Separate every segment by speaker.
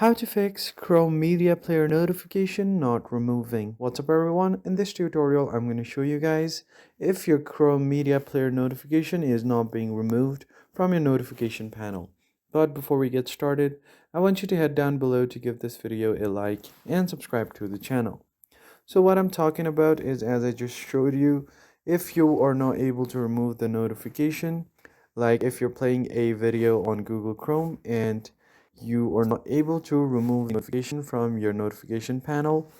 Speaker 1: How to fix Chrome Media Player notification not removing. What's up everyone? In this tutorial I'm going to show you guys if your Chrome Media Player notification is not being removed from your notification panel. But before we get started, I want you to head down below to give this video a like and subscribe to the channel. So what I'm talking about is, as I just showed you, if you are not able to remove the notification, like if you're playing a video on Google Chrome and you are not able to remove the notification from your notification panel,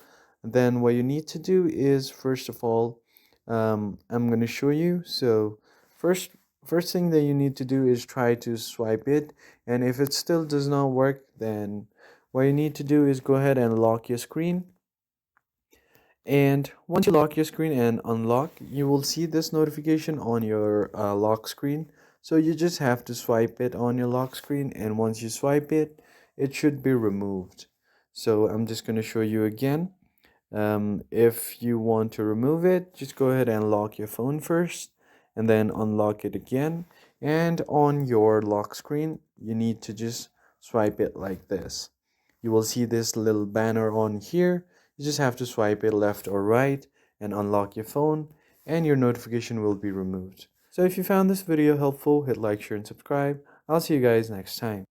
Speaker 1: then what you need to do is, first of all, I'm going to show you. So first thing that you need to do is try to swipe it, and if it still does not work, then what you need to do is go ahead and lock your screen. And once you lock your screen and unlock, you will see this notification on your lock screen. So you just have to swipe it on your lock screen, and once you swipe it, it should be removed. So I'm just going to show you again. If you want to remove it, just go ahead and lock your phone first and then unlock it again. And on your lock screen, you need to just swipe it like this. You will see this little banner on here. You just have to swipe it left or right and unlock your phone, and your notification will be removed. So if you found this video helpful, hit like, share, and subscribe. I'll see you guys next time.